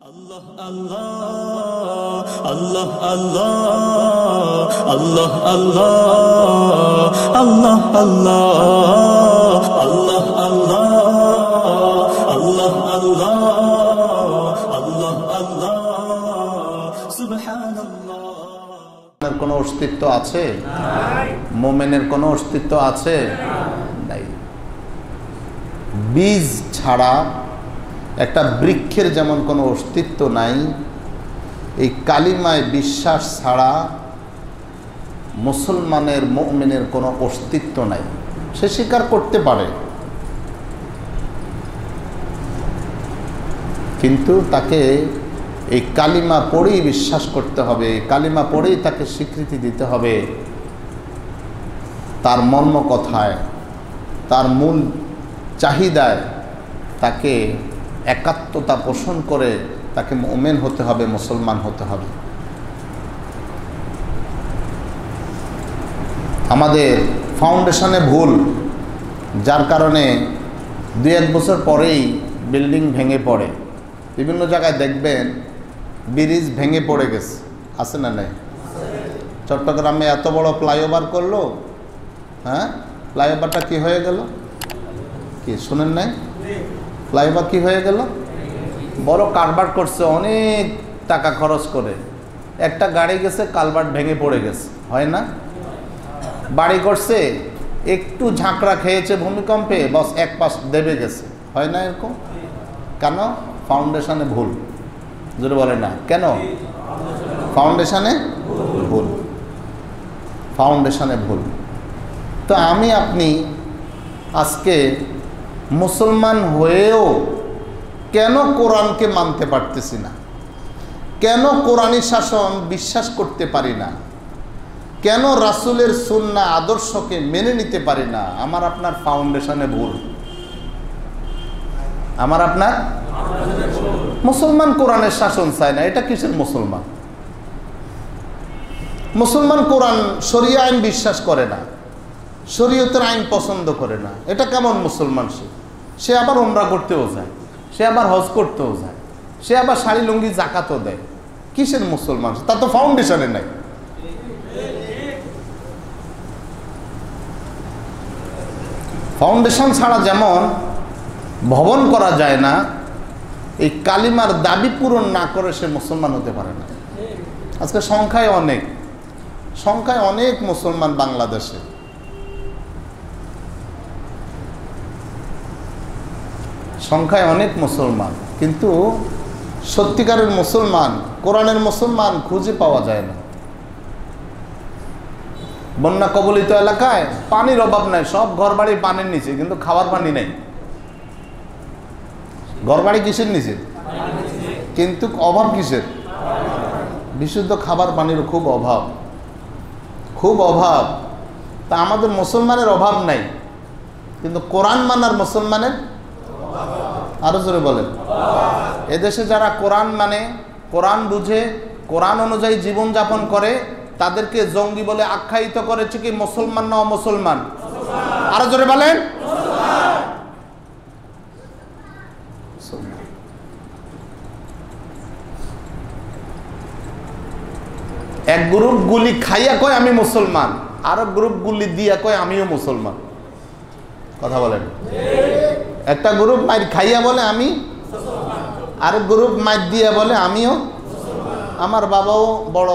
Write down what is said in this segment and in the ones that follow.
Allah Allah Allah Allah Allah Allah Allah Allah Allah Allah Allah Allah Allah সুবহানাল্লাহ। কোনো অস্তিত্ব আছে? মুমিনের কোনো অস্তিত্ব আছে? নাই। বীজ ছাড়া একটা বৃক্ষের যেমন কোনো অস্তিত্ব নাই, এই কালিমায় বিশ্বাস ছাড়া মুসলমানের মুমিনের কোনো অস্তিত্ব নাই। সে স্বীকার করতে পারে, কিন্তু তাকে এই কালিমা পড়েই বিশ্বাস করতে হবে, কালিমা পড়েই তাকে স্বীকৃতি দিতে হবে। তার মর্ম কথায়, তার মূল চাহিদায় তাকে একাত্মতা পোষণ করে তাকে মুমিন হতে হবে, মুসলমান হতে হবে। আমাদের ফাউন্ডেশনে ভুল, যার কারণে 2-1 বছর পরেই বিল্ডিং ভেঙে পড়ে। বিভিন্ন জায়গায় দেখবেন ব্রিজ ভেঙে পড়ে গেছে, আছে না নাই? চট্টগ্রামে এত বড় ফ্লাইওভার করলো, হ্যাঁ, ফ্লাইওভারটা কি হয়ে গেল? কি শুনেন নাই? ফ্লাইওভার কি হয়ে গেল? বড় কালভার্ট করছে, অনেক টাকা খরচ করে। একটা গাড়ি গেছে, কালভার্ট ভেঙে পড়ে গেছে, হয় না? বাড়ি করছে, একটু ঝাঁকড়া খেয়েছে ভূমিকম্পে, বস এক পাশ দেবে গেছে, হয় না এরকম? কেন? ফাউন্ডেশনে ভুল। জোরে বলে না কেন? ফাউন্ডেশনে ভুল, ফাউন্ডেশনে ভুল। তো আমি আপনি আজকে মুসলমান হয়েও কেন কোরআনকে মানতে পারতেছি না? কেন কোরআনী শাসন বিশ্বাস করতে পারি না? কেন রাসূলের সুন্নাহ আদর্শকে মেনে নিতে পারি না? আমার আপনার ফাউন্ডেশনে ভুল। আমার আপনার মুসলমান কোরআনের শাসন চায় না, এটা কিসের মুসলমান? মুসলমান কোরআন শরিয়া আইন বিশ্বাস করে না, শরীয়তের আইন পছন্দ করে না, এটা কেমন মুসলমান? সে আবার উমরা করতেও যায়, সে আবার হজ করতেও যায়, সে আবার শাড়ি লুঙ্গি জাকাতও দেয়। কিসের মুসলমান? তা তো ফাউন্ডেশনে নাই। ফাউন্ডেশন ছাড়া যেমন ভবন করা যায় না, এই কালিমার দাবি পূরণ না করে সে মুসলমান হতে পারে না। আজকে সংখ্যায় অনেক মুসলমান বাংলাদেশে, সংখ্যায় অনেক মুসলমান, কিন্তু সত্যিকারের মুসলমান, কোরআনের মুসলমান খুঁজে পাওয়া যায় না। বন্যা কবলিত এলাকায় পানির অভাব নাই, সব ঘরবাড়ি পানির নিচে, কিন্তু খাওয়ার পানি নেই। ঘরবাড়ি কিসের নিচে, কিন্তু অভাব কিসের? বিশুদ্ধ খাবার পানির খুব অভাব, খুব অভাব। তা আমাদের মুসলমানের অভাব নাই, কিন্তু কোরআন মানার মুসলমানের আরো জোরে বলেন। এদেশে যারা কোরআন মানে, কোরআন বুঝে, কোরআন অনুযায়ী জীবনযাপন করে, তাদেরকে জঙ্গি বলে আখ্যায়িত করেছে কি মুসলমান না অমুসলমান? আরো জোরে বলেন। এক গ্রুপ গুলি খাইয়া কয় আমি মুসলমান, আর গ্রুপ গুলি দিয়া কয় আমিও মুসলমান। কথা বলেন। একটা গ্রুপ মাইর খাইয়া বলে আমি, আর গ্রুপ মাইর দিয়া বলে আমিও। আমার বাবাও বড়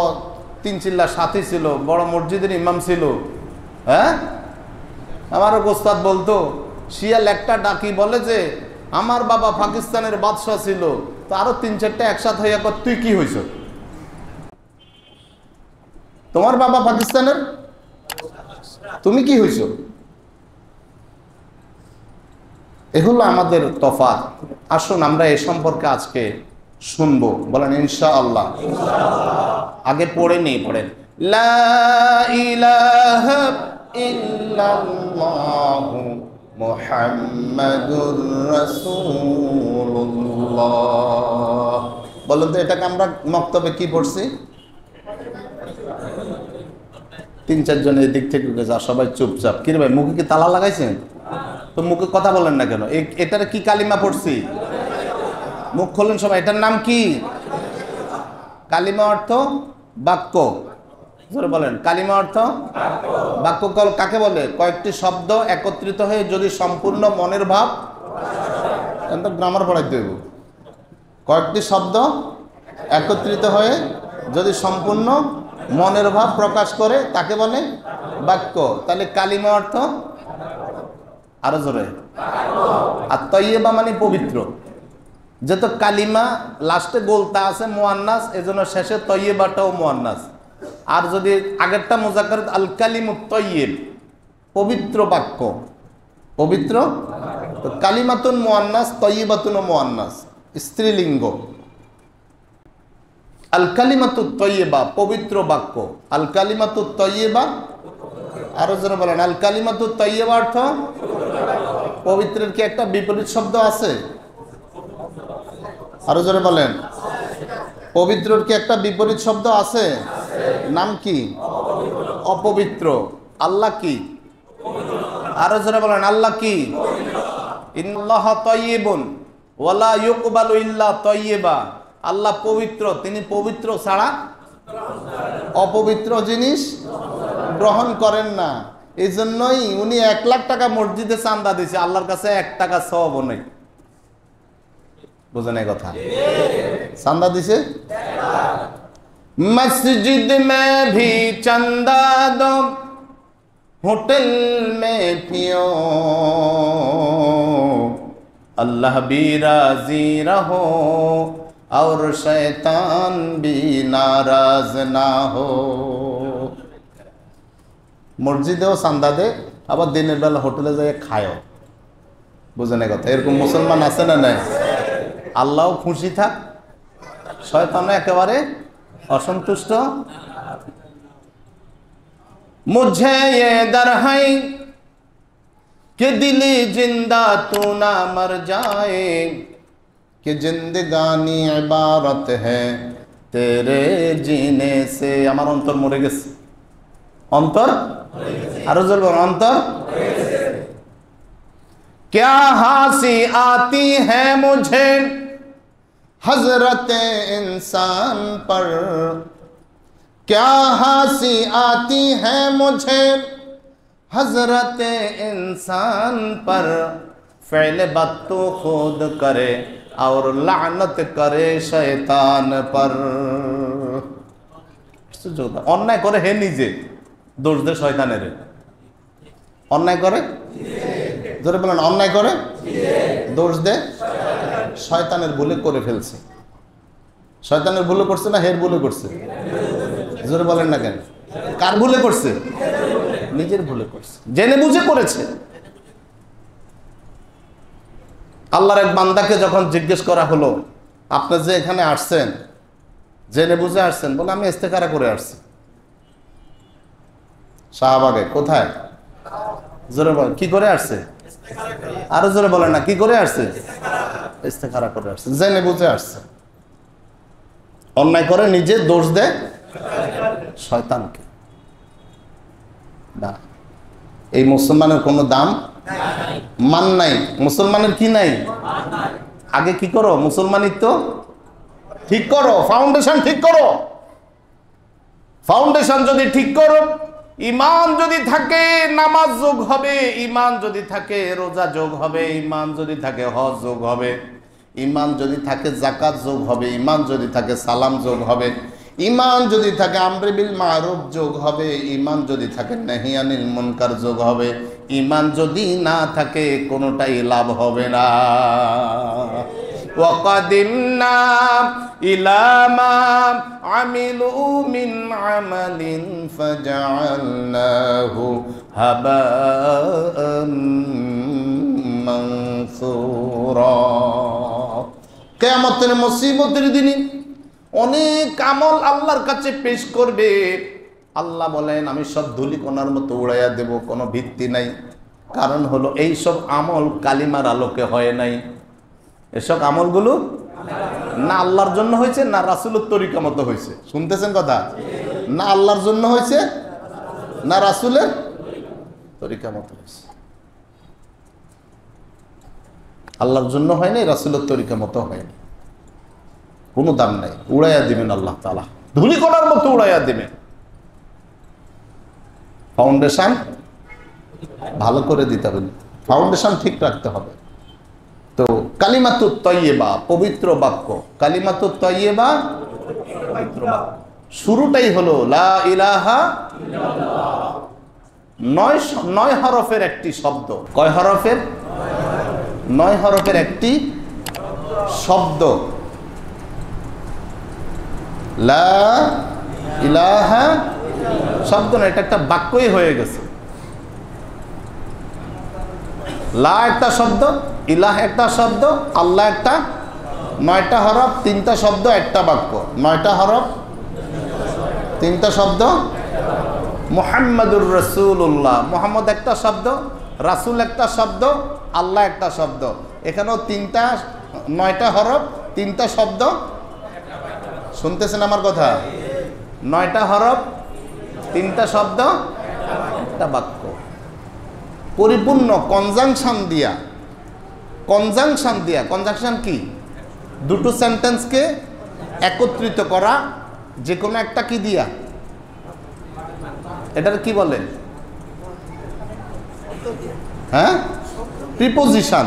3 চিল্লা সাথী ছিল, বড় মসজিদের ইমাম ছিল, হ্যাঁ। আমারও ওস্তাদ বলতো, শিয়াল একটা ডাকি বলে যে আমার বাবা পাকিস্তানের বাদশাহ ছিল, তো আরো 3-4টা একসাথে হইয়া কর তুই কি হইছ? তোমার বাবা পাকিস্তানের, তুমি কি হইছ? এ হলো আমাদের তফাৎ। আসুন আমরা এ সম্পর্কে আজকে শুনবো, বলেন ইনশাআল্লাহ। আগে পড়ে নেই, পড়েন লা ইলাহা ইল্লাল্লাহু মুহাম্মাদুর রাসূলুল্লাহ। বলেন তো এটাকে আমরা মক্তবে কি পড়ছি? 3-4 জন এদিক থেকে যা, সবাই চুপচাপ। কি রে ভাই, মুখে কি তালা লাগাইছেন? তো মুখে কথা বলেন না কেন? এটারে কি কালিমা পড়ছি? মুখ খোলেন সবাই, এটার নাম কি? কালিমা অর্থ বাক্য। জোরে বলেন, কালিমা অর্থ বাক্য। কাকে বলে? কয়েকটি শব্দ একত্রিত হয়ে যদি সম্পূর্ণ মনের ভাব, গ্রামার পড়াইতে হইব। কয়েকটি শব্দ একত্রিত হয়ে যদি সম্পূর্ণ মনের ভাব প্রকাশ করে তাকে বলে বাক্য। তাহলে কালিমা অর্থ, আরো জোরে, আর তৈয়বা মানে পবিত্র। যেহেতু কালিমা লাস্টে গোলতা আছে মুয়ান্নাস, এজন্য শেষে তৈয়বাটাও মুয়ান্নাস। আর যদি আগেরটা মুজাক্কার, আল কালিমুত তৈয়ব, পবিত্র বাক্য, পবিত্র। তো কালিমাতুন মুয়ান্নাস, তৈয়বাতুন মুয়ান্নাস, স্ত্রীলিঙ্গ। আল কালিমাতুত তৈয়বা পবিত্র বাক্য, আল কালিমাতুত তৈয়বা, আরো জোরে বলেন, আল কালিমাতুত তৈয়বা অর্থ পবিত্রের কি একটা বিপরীত শব্দ আছে? আরো জোরে বলেন, পবিত্রের কি একটা বিপরীত শব্দ আছে? নাম কি? অপবিত্র। আল্লাহ কি? আরো জোরে বলেন, আল্লাহ কি? ইন্নাল্লাহা তাইয়্যিবুন ওয়া লা ইউকবালু ইল্লা তাইয়্যিবা। আল্লাহ পবিত্র, তিনি পবিত্র ছাড়া অপবিত্র জিনিস গ্রহণ করেন না। এই জন্যই উনি 1 লাখ টাকা মসজিদে চাঁদা দিয়েছে, আল্লাহর কাছে 1 টাকা সওয়াবও নেই। বুঝেন এই কথা? চাঁদা দিছে, মসজিদ মে ভি চন্দা দো, হোটেল মে পিও, अल्लाह भी राजी रहो और शैतान भी नाराज ना हो। মসজিদেও চান্দা দে, আবার দিনের বেলা হোটেলে যাই খায়ও। বুঝেন এই কথা? এরকম মুসলমান আছে না নাই? আল্লাহও খুশি থাক, শয়তানও একেবারে অসন্তুষ্ট। মুঝে ये डर है कि दिली जिंदा तू ना मर जाए, कि जिंदगानी इबारत है तेरे जीने से। আমার অন্তর মরে গেছে, অন্তর, আরো জোরে অন্তর। क्या हंसी आती है मुझे हजरत इंसान पर, क्या हंसी आती है मुझे हजरत इंसान पर, फ़ैल बद तो खुद करे और लानत करे शैतान पर। অন্যায় করে হে নিজে, দোষ দে শয়তানের। অন্যায় করে, জোরে বলেন, অন্যায় করে দোষ দে শয়তানের, ভুলে করে ফেলছে। শয়তানের ভুলে করছে না হের ভুলে করছে? জোরে বলেন না কেন? কার ভুলে করছে? নিজের ভুলে করছে, জেনে বুঝে করেছে। আল্লাহর এক বান্দাকে যখন জিজ্ঞেস করা হলো, আপনি যে এখানে আসছেন জেনে বুঝে আসছেন? বলে আমি ইস্তেখারা করে আসছি। শাহবাগে কোথায়? জোরে বলেন, কি করে আসছে? আরো জোরে বলেন না, কি করে আসছে? ইস্তেখারা করে আসছে, জেনে বুঝে আসছে। অন্যায় করে নিজে দোষ দেয় শয়তানকে। না, এই মুসলমানের কোনো দাম মান নাই। মুসলমানের কি নাই? আগে কি করো? মুসলমানিত্ব ঠিক করো, ফাউন্ডেশন ঠিক করো। ফাউন্ডেশন যদি ঠিক করো, ইমান যদি থাকে নামাজ যোগ হবে, ইমান যদি থাকে রোজা যোগ হবে, ইমান যদি থাকে হজ যোগ হবে, ইমান যদি থাকে যাকাত যোগ হবে, ইমান যদি থাকে সালাম যোগ হবে, ইমান যদি থাকে আমরে বিল মারুফ যোগ হবে, ইমান যদি থাকে নাহি আনিল মুনকার যোগ হবে, ইমান যদি না থাকে কোনোটাই লাভ হবে না। ওয়াকাদিমনা ইলা মা আমিলু মিন আমালিন ফাজআলনাহু হাবাআন মানসুরা। কিয়ামতের মুসিবতের দিনে অনেক আমল আল্লাহর কাছে পেশ করবে। আল্লাহ বলেন আমি সব ধুলিকণার মতো উড়াইয়া দেব, কোনো ভিত্তি নাই। কারণ হলো এই সব আমল কালিমার আলোকে হয় নাই। এসব আমলগুলো না আল্লাহর জন্য হয়েছে, না রাসূলের তরিকা মতো হয়েছে। শুনতেছেন কথা? না আল্লাহর জন্য হয়েছে, না রাসূলের তরিকা মতো হয়েছে। আল্লাহর জন্য হয়নি, রাসূলের তরিকা মতো হয়নি। কোনো দাম নাই, উড়াইয়া দিবেন আল্লাহ তাআলা, ধুলি কণার মতো উড়াইয়া দিবেন। ফাউন্ডেশন ভালো করে দিতে হবে, ফাউন্ডেশন ঠিক রাখতে হবে। তো কালিমাতুত তাইয়্যিবা, পবিত্র বাক্য, কালিমাতুত তাইয়্যিবা পবিত্র বাক্য, শুরুটাই হলো লা ইলাহা ইল্লাল্লাহ। 9 হরফের একটি শব্দ। কয় হরফের? 9 হরফের একটি শব্দ। লা ইলাহা শব্দ না, এটা একটা বাক্যই হয়ে গেছে। লা একটা শব্দ, ইলাহ একটা শব্দ, আল্লাহ একটা, 9টা হরফ, 3টা শব্দ, একটা বাক্য। 9টা হরফ, 3টা শব্দ। মুহাম্মাদুর রাসূলুল্লাহ, মুহাম্মদ একটা শব্দ, রাসূল একটা শব্দ, আল্লাহ একটা শব্দ। এখানেও 9টা হরফ, 3টা শব্দ। শুনতেছেন আমার কথা? 9টা হরফ, 3টা শব্দ, একটা বাক্য। পরিপূর্ণ কনজাংশন দিয়া, কনজাংশন কি? দুটো সেন্টেন্সকে একত্রিত করা, যে কোনো একটা কি দিয়া, এটার কি বলে? হ্যাঁ, প্রিপোজিশন।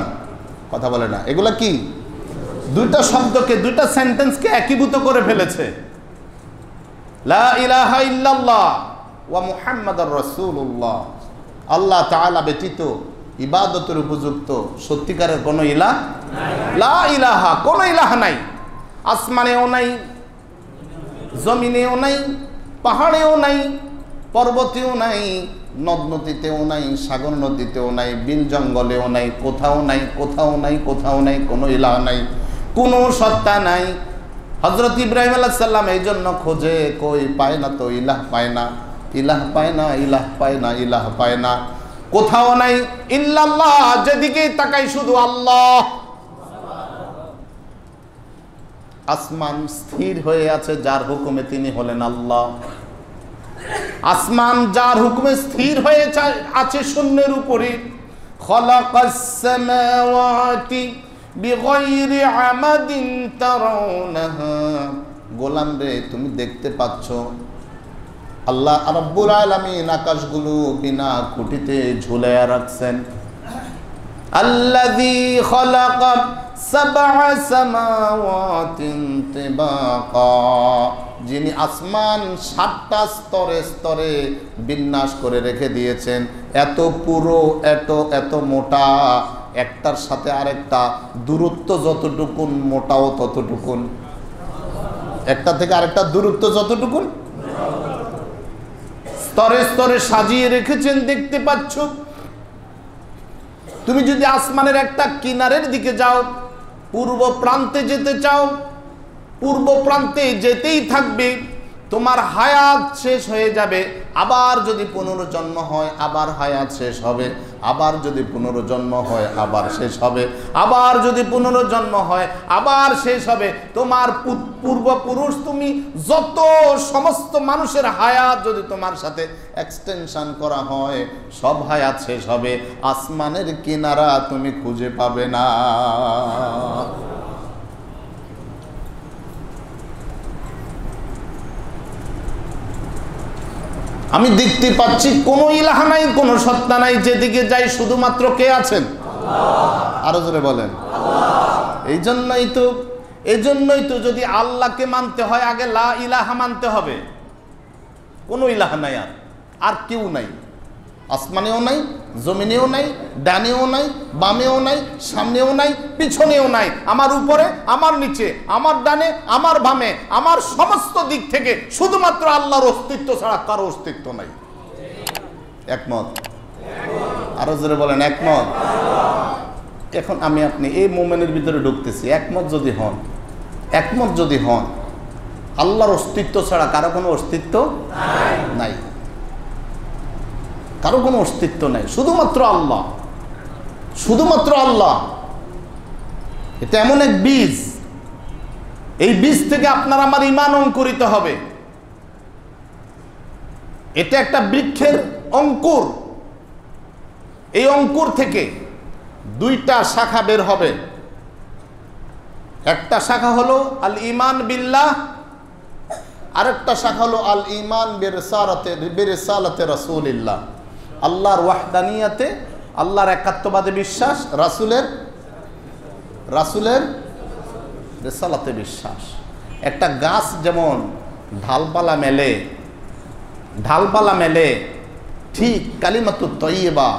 কথা বলে না, এগুলা কি? দুইটা শব্দকে, দুইটা সেন্টেন্সকে একীভূত করে ফেলেছে। লা ইলাহা ইল্লাল্লাহ ওয়া মুহাম্মাদুর রাসূলুল্লাহ, আল্লাহ তাআলা ব্যতীত ইবাদতের উপযুক্ত সত্যিকারের কোনো ইলাহ নাই। লা ইলাহা, কোনো ইলাহ নাই, আসমানেও নাই, জমিনেও নাই, পাহাড়েও নাই, পর্বতেও নাই, নদ নদীতেও নাই, সাগর নদীতেও নাই, বিল জঙ্গলেও নাই, কোথাও নাই, কোথাও নাই, কোথাও নাই, কোনো ইলাহ নাই, কোনো সত্তা নাই। হযরত ইব্রাহিম আলাইহিস সালাম এই জন্য খোঁজে, কই পায় না তো, ইলাহ পায় না, ইলাহ পায় না, ইলাহ পায় না, ইলাহ পায় না, কোথাও নাই। ইল্লাল্লাহ, যেদিকে তাকাই শুধু আল্লাহ। আসমান স্থির হয়ে আছে, যার হুকুমে তিনি হলেন আল্লাহ। আসমান যার হুকুমে স্থির হয়ে আছে শূন্যের উপরে। খালাকাস সামাওয়াতি বিগাইরি আমাদিন তারাউনাহা, গোলাম রে তুমি দেখতে পাচ্ছ, আল্লাহ রাব্বুল আলামিন আকাশগুলো বিনা খুঁটিতে ঝুলাইয়া রাখছেন। আল্লাযী খালাকা সাবআ সামাওয়াতিন তিবাকা, যিনি আসমান 7টা স্তরে স্তরে বিন্যাস করে রেখে দিয়েছেন। এত পুরো, এত মোটা, একটার সাথে আরেকটা দূরত্ব যতটুকুন, মোটাও ততটুকুন। একটা থেকে আরেকটা দূরত্ব যতটুকুন, স্তরে স্তরে সাজিয়ে রেখেছেন, দেখতে পাচ্ছ। তুমি যদি আসমানের একটা কিনারের দিকে যাও, পূর্ব প্রান্তে যেতে চাও, পূর্ব প্রান্তে যেতেই থাকবে, তোমার হায়াত শেষ হয়ে যাবে। আবার যদি পুনর্জন্ম হয়, আবার হায়াত শেষ হবে। আবার যদি পুনর্জন্ম হয়, আবার শেষ হবে। আবার যদি পুনর্জন্ম হয়, আবার শেষ হবে। তোমার পূর্বপুরুষ, তুমি যত সমস্ত মানুষের হায়াত যদি তোমার সাথে এক্সটেনশন করা হয়, সব হায়াত শেষ হবে। আসমানের কিনারা তুমি খুঁজে পাবে না। আমি দেখতে পাচ্ছি কোনো ইলাহ নাই, কোনো সত্তা নাই, যেদিকে যাই শুধুমাত্র কে আছেন? আল্লাহ। আরো জোরে বলেন আল্লাহ। এই জন্যই তো যদি আল্লাহকে মানতে হয়, আগে লা ইলাহা মানতে হবে। কোনো ইলাহ নাই, আর কেউ নাই, আসমানেও নাই, জমিনেও নাই, ডানেও নাই, বামেও নাই, সামনেও নাই, পিছনেও নাই, আমার উপরে, আমার নিচে, আমার ডানে, আমার বামে, আমার সমস্ত দিক থেকে শুধুমাত্র আল্লাহর অস্তিত্ব ছাড়া কারো অস্তিত্ব নাই। একমত? আরো জোরে বলেন একমত। এখন আমি আপনি এই মোমেন্টের ভিতরে ঢুকতেছি। একমত যদি হন, আল্লাহর অস্তিত্ব ছাড়া কারো কোনো অস্তিত্ব নাই, কারো কোনো অস্তিত্ব নাই, শুধুমাত্র আল্লাহ, শুধুমাত্র আল্লাহ। এটা এমন এক বীজ, এই বীজ থেকে আপনার আমার ঈমান অঙ্কুরিত হবে। এটা একটা বৃক্ষের অঙ্কুর, এই অঙ্কুর থেকে 2টা শাখা বের হবে। একটা শাখা হলো আল ঈমান বিল্লাহ, আরেকটা শাখা হলো আল ঈমান বিরিসালাতে রাসূলিল্লাহ, আল্লাহর ওয়াহদানিয়াতে, আল্লাহর একাত্মবাদে বিশ্বাস, রাসূলের রিসালাতে বিশ্বাস। একটা গাছ যেমন ঢালপালা মেলে, ঠিক কালিমাতুত তাইয়্যিবা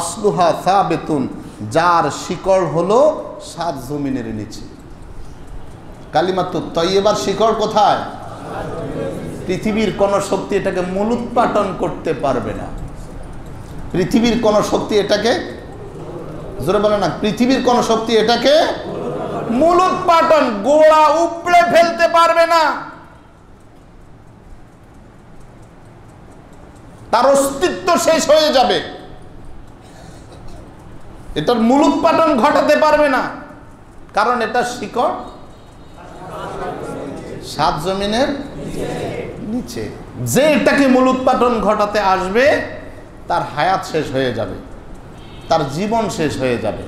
আসলুহা সাবিতুন, যার শিকড় হলো 7 জমিনের নিচে। কালিমাতুত তাইয়্যিবার শিকড় কোথায়? পৃথিবীর কোন শক্তি এটাকে মূলোৎপাটন করতে পারবে না। পৃথিবীর কোন শক্তি এটাকে, জোরে বলে না, পৃথিবীর কোন শক্তি এটাকে মূলোৎপাটন, গোড়া উপড়ে ফেলতে পারবে না। তার অস্তিত্ব শেষ হয়ে যাবে, এটার মূলোৎপাটন ঘটাতে পারবে না, কারণ এটা শিকড় 7 জমিনের নিচে। যে এটাকে মূলোৎপাটন ঘটাতে আসবে তার হায়াত শেষ হয়ে যাবে, তার জীবন শেষ হয়ে যাবে।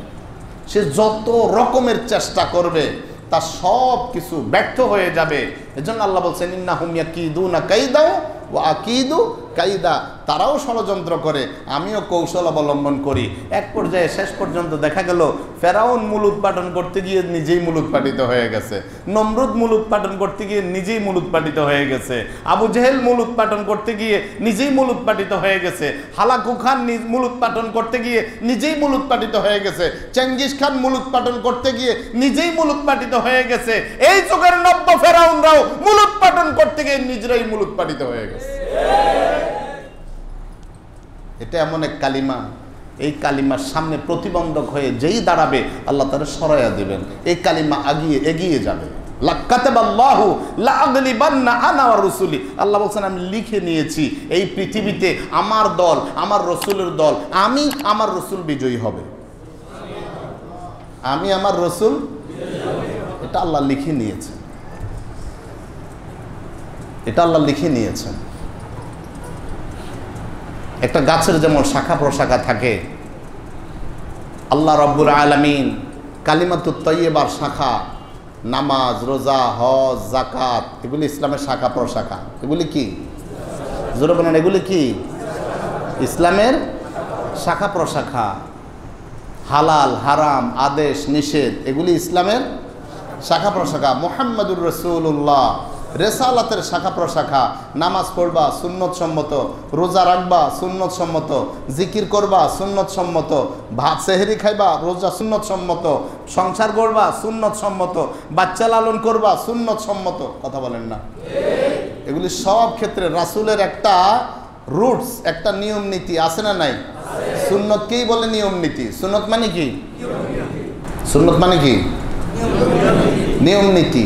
সে যত রকমের চেষ্টা করবে তার সব কিছু ব্যর্থ হয়ে যাবে। এজন্য আল্লাহ বলছেন ইন্নাহুম ইয়াকিদুনা কাইদা ওয়া আকিদু কাইদা, তারাও ষড়যন্ত্র করে, আমিও কৌশল অবলম্বন করি। এক পর্যায়ে শেষ পর্যন্ত দেখা গেল ফেরাউন মূল উৎপাদন করতে গিয়ে নিজেই মূল উৎপাদিত হয়ে গেছে, নমরুদ মূল উৎপাদন করতে গিয়ে নিজেই মূল উৎপাদিত হয়ে গেছে, আবু জেহেল মূল উৎপাদন করতে গিয়ে নিজেই মূল উৎপাদিত হয়ে গেছে, হালাকু খান মূল উৎপাদন করতে গিয়ে নিজেই মূল উৎপাদিত হয়ে গেছে, চেঙ্গিস খান মূল উৎপাদন করতে গিয়ে নিজেই মূল উৎপাদিত হয়ে গেছে। এই যুগের নব্য ফেরাউনরাও মূল উৎপাদন করতে গিয়ে নিজেরাই মূল উৎপাদিত হয়ে গেছে। এটা এমন এক কালিমা, এই কালিমার সামনে প্রতিবন্ধক হয়ে যেই দাঁড়াবে আল্লাহ তারা সরাইয়া দিবেন, এই কালিমা এগিয়ে যাবে। আল্লাহ বলছেন আমি লিখে নিয়েছি এই পৃথিবীতে আমার দল, আমার রসুলের দল, আমি আমার রসুল বিজয়ী হবে, আমি আমার রসুল, এটা আল্লাহ লিখে নিয়েছেন, এটা আল্লাহ লিখে নিয়েছেন। একটা গাছের যেমন শাখা প্রশাখা থাকে, আল্লাহ রাব্বুল আলামিন কালিমাতুত তাইয়্যিবার শাখা, নামাজ, রোজা, হজ, যাকাত, এগুলি ইসলামের শাখা প্রশাখা। এগুলি কি? জোরে বলেন, এগুলি কি? ইসলামের শাখা প্রশাখা। হালাল হারাম আদেশ নিষেধ এগুলি ইসলামের শাখা প্রশাখা। মুহাম্মাদুর রাসূলুল্লাহ রেসালাতের শাখা প্রশাখা। নামাজ পড়বা সুন্নত সম্মত, রোজা রাখবা সুন্নত সম্মত, জিকির করবা সুন্নত সম্মত, ভাত সেহরি খাইবা রোজা সুন্নত সম্মত, সংসার করবা সুন্নত সম্মত, বাচ্চা লালন করবা সুন্নত সম্মত। কথা বলেন না? এগুলি সব ক্ষেত্রে রাসূলের একটা রুটস, একটা নিয়ম নীতি আছে না নাই? সুন্নতকেই বলে নিয়ম নীতি। সুন্নত মানে কি? সুন্নত মানে কি? নিয়ম নীতি।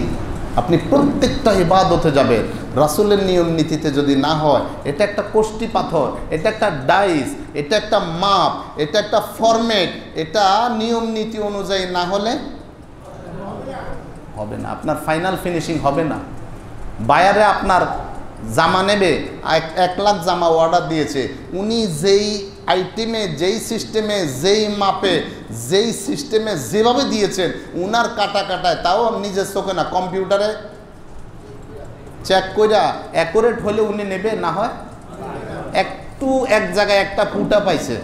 আপনি প্রত্যেকটা ইবাদতে যাবেন, রাসূলের নিয়ম নীতিতে যদি না হয়, এটা একটা কোষ্টি পাথর, এটা একটা ডাইস, এটা একটা মাপ, এটা একটা ফরম্যাট, এটা নিয়ম নীতি অনুযায়ী না হলে হবে না, আপনার ফাইনাল ফিনিশিং হবে না। বায়ারে আপনার জামা নেবে, 1 লাখ জামা অর্ডার দিয়েছে, উনি যেই আইটেমে, যেই সিস্টেমে, যেই মাপে, যেই সিস্টেমে যেভাবে দিয়েছেন, উনার কাটায়, তাও নিজের চোখে না, কম্পিউটারে চেক কইরা অ্যাকুরেট হলে উনি নেবে, না হয় একটু এক জায়গায় একটা ফুটা পাইছে,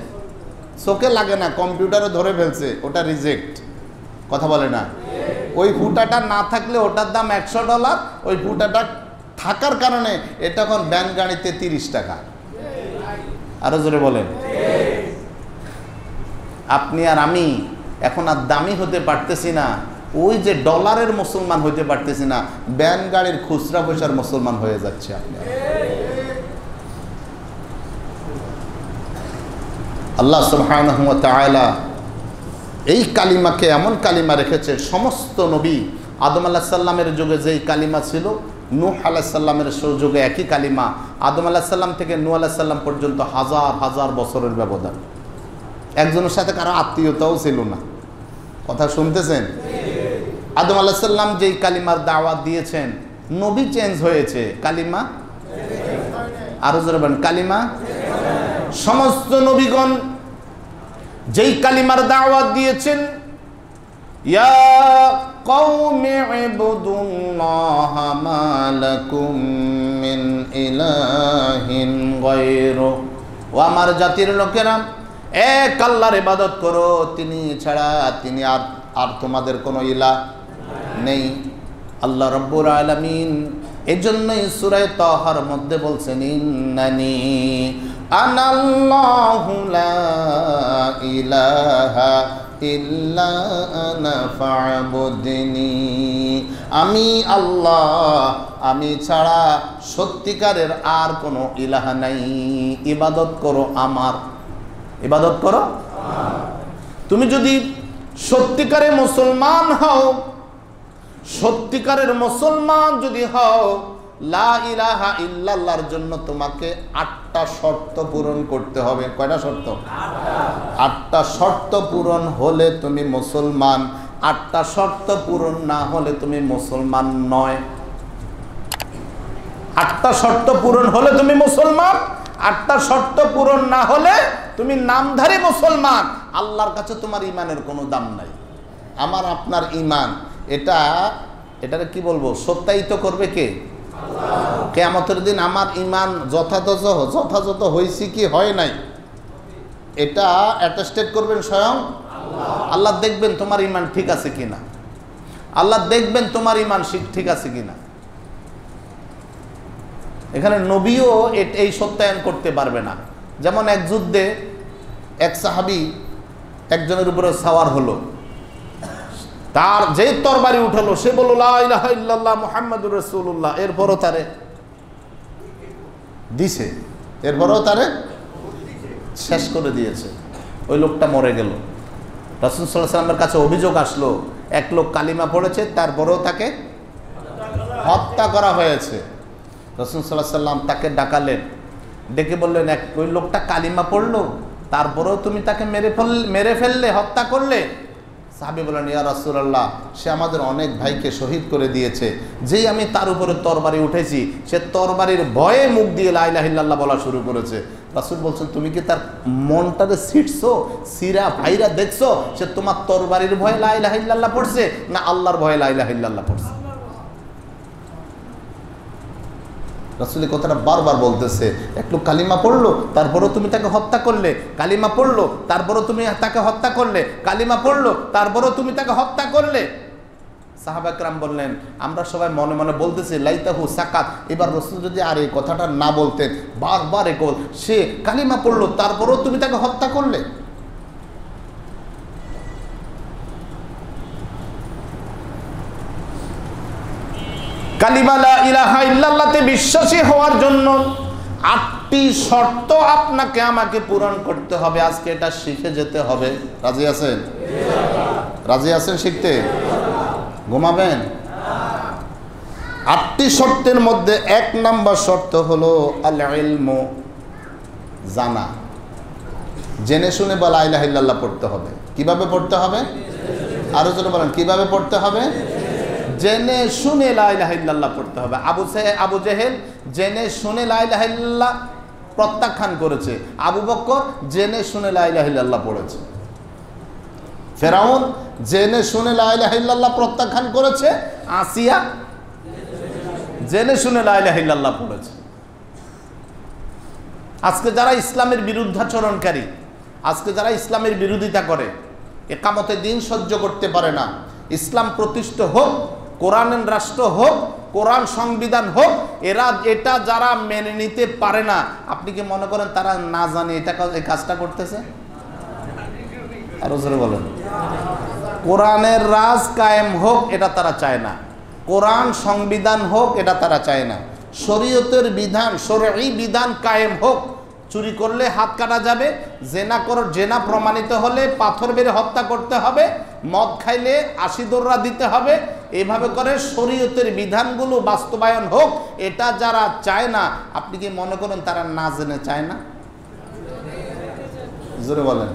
চোখে লাগে না, কম্পিউটারে ধরে ফেলছে, ওটা রিজেক্ট। কথা বলে না? ওই ফুটাটা না থাকলে ওটার দাম $100, ওই ফুটাটা থাকার কারণে এটা এখন ব্যাংক গাড়িতে 30 টাকা। আরো জোরে বলেন। আপনি আর আমি এখন আর দামি হতে পারতেছি না, ওই যে ডলারের মুসলমান হইতে পারতেছি না, ব্যান গাড়ির খুচরা পয়সার মুসলমান হয়ে যাচ্ছে আপনি। আল্লাহ সুবহানাহু ওয়া তাআলা এই কালিমাকে এমন কালিমা রেখেছে, সমস্ত নবী, আদম আলাইহিস সালামের যুগে যেই কালিমা ছিল, নূহ আলাইহিস সালামের যুগে একই কালিমা, আদম আলাইহিস সালাম থেকে নূহ আলাইহিস সালাম পর্যন্ত হাজার হাজার বছরের ব্যবধান। একজনের সাথে কারো আত্মীয়তাও ছিল না। কথা শুনতেছেন? আদম আলাইহিস সালাম যেই কালিমার দাওয়াত দিয়েছেন, নবী চেঞ্জ হয়েছে, কালিমা আরো জোরে বলেন, কালিমা। সমস্ত নবীগণ যেই কালিমার দাওয়াত দিয়েছেন, ইয়া কওমি ইবুদুল্লাহা মা লাকুম মিন ইলাহিন গায়রু। ও আমার জাতির লোকেরা, এক আল্লাহর ইবাদত করো, তিনি ছাড়া আর তোমাদের কোনো ইলাহ নেই। আল্লাহ রাব্বুল আলামিন এজন্যই সূরা তাহার মধ্যে বলছেন, ইন্নানি আনাল্লাহু লা ইলাহা ইল্লা আনা ফা'বুদনি। আমি আল্লাহ, আমি ছাড়া সত্যিকারের আর কোনো ইলাহা নাই, ইবাদত করো আমার, ইবাদত করো। তুমি যদি সত্যিকারে মুসলমান হও, সত্যিকারের মুসলমান যদি হও, লা ইলাহা ইল্লাল্লাহর জন্য তোমাকে 8টা শর্ত পূরণ করতে হবে। কয়টা শর্ত? 8টা শর্ত পূরণ হলে তুমি মুসলমান, 8টা শর্ত পূরণ না হলে তুমি মুসলমান নয়। 8টা শর্ত পূরণ হলে তুমি মুসলমান, 8টা শর্ত পূরণ না হলে তুমি নামধারী মুসলমান। আল্লাহর কাছে তোমার ইমানের কোনো দাম নাই। আমার আপনার ইমান, এটারে কি বলবো, সত্যায়িত করবে কে? কিয়ামতের দিন আমার ইমান যথাযথ হয়েছে কি হয় নাই, এটা অ্যাটেস্টেড করবেন স্বয়ং আল্লাহ। দেখবেন তোমার ইমান ঠিক আছে কিনা, আল্লাহ দেখবেন তোমার ইমান ঠিক আছে কিনা। এখানে নবীও এই সত্যায়ন করতে পারবে না। যেমন এক যুদ্ধে এক সাহাবী একজনের উপরে সাওয়ার হলো, তার যে তরবারি উঠলো, সে বলল লা ইলাহা ইল্লাল্লাহ মুহাম্মাদুর রাসূলুল্লাহ, এরপরও তারে দিছে, এরপরও তারে শেষ করে দিয়েছে। ওই লোকটা মরে গেল। রাসূল সাল্লাল্লাহু আলাইহি ওয়াসাল্লামের কাছে অভিযোগ আসলো, এক লোক কালিমা পড়েছে, তারপরেও তাকে হত্যা করা হয়েছে। রাসূল সাল্লাল্লাহু আলাইহি ওয়াসাল্লাম তাকে ডাকালেন, ডেকে বললেন, ওই লোকটা কালিমা পড়লো, তারপরেও তুমি তাকে মেরে ফেললে, হত্যা করলে। সাহাবী বলেন, ইয়া রাসূলুল্লাহ, সে আমাদের অনেক ভাইকে শহীদ করে দিয়েছে, যেই আমি তার উপরে তরবারি উঠেছি, সে তরবারির ভয়ে মুখ দিয়ে লা ইলাহা ইল্লাল্লাহ বলা শুরু করেছে। রাসূল বলছেন, তুমি কি তার মনটারে ছিটছো, সিরা ভাইরা দেখছো, সে তোমার তরবারির ভয়ে লা ইলাহা ইল্লাল্লাহ পড়ছে না আল্লাহর ভয়ে লা ইলাহা ইল্লাল্লাহ পড়ছে? রাসূল কথাটা বারবার বলতেছে, একটু কালিমা পড়লো, তারপরও তুমি তাকে হত্যা করলে, কালিমা পড়লো, তারপরও তুমি তাকে হত্যা করলে, কালিমা পড়লো, তারপরও তুমি তাকে হত্যা করলে। সাহাবা একরাম বললেন, আমরা সবাই মনে মনে বলতেছি লাইতাহু সাকাত। এবার রাসূল যদি আর এই কথাটা না বলতেন, বারবার সে কালিমা পড়লো, তারপরও তুমি তাকে হত্যা করলে। কালিমা লা ইলাহা ইল্লাল্লাহতে বিশ্বাসী হওয়ার জন্য 8টি শর্ত আপনাকে আমাকে পূরণ করতে হবে। আজকে এটা শিখে যেতে হবে। রাজি আছেন? রাজি আছেন শিখতে? ঘুমাবেন? 8টি শর্তের মধ্যে 1 নাম্বার শর্ত হলো আল ইলমু, জানা। জেনে শুনে লা ইলাহা ইল্লাল্লাহ পড়তে হবে। কিভাবে পড়তে হবে? আরো জোরে বলেন, কিভাবে পড়তে হবে? জেনে শুনে লা ইলাহা ইল্লাল্লাহ পড়তে হবে। আবু জেহেল জেনে শুনে লা ইলাহা ইল্লাল্লাহ প্রত্যাখ্যান করেছে, আবু বকর জেনে শুনে লা ইলাহা ইল্লাল্লাহ পড়েছে, ফেরাউন জেনে শুনে লা ইলাহা ইল্লাল্লাহ প্রত্যাখ্যান করেছে, আসিয়া জেনে শুনে লা ইলাহা ইল্লাল্লাহ পড়েছে। আজকে যারা ইসলামের বিরুদ্ধাচরণকারী, আজকে যারা ইসলামের বিরোধিতা করে, একামতে দিন সহ্য করতে পারে না, ইসলাম প্রতিষ্ঠা হোক, কোরআনের রাষ্ট্র হোক, কোরআন সংবিধান হোক, এটা যারা মেনে নিতে পারে না, আপনি কি মনে করেন তারা না জানে এই কাজটা করতেছে? আরো জোরে বলেন। কোরআনের রাজ কায়েম হোক এটা তারা চায় না, কোরআন সংবিধান হোক এটা তারা চায় না, শরীয়তের বিধান, শরঈ বিধান কায়েম হোক, চুরি করলে হাত কাটা যাবে, জেনা প্রমাণিত হলে পাথর মেরে হত্যা করতে হবে, মদ খাইলে 80 দোররা দিতে হবে, এইভাবে করে শরীয়তের বিধানগুলো বাস্তবায়ন হোক, এটা যারা চায় না, আপনি কি মনে করেন তারা না জেনে চায় না? জোরে বলেন।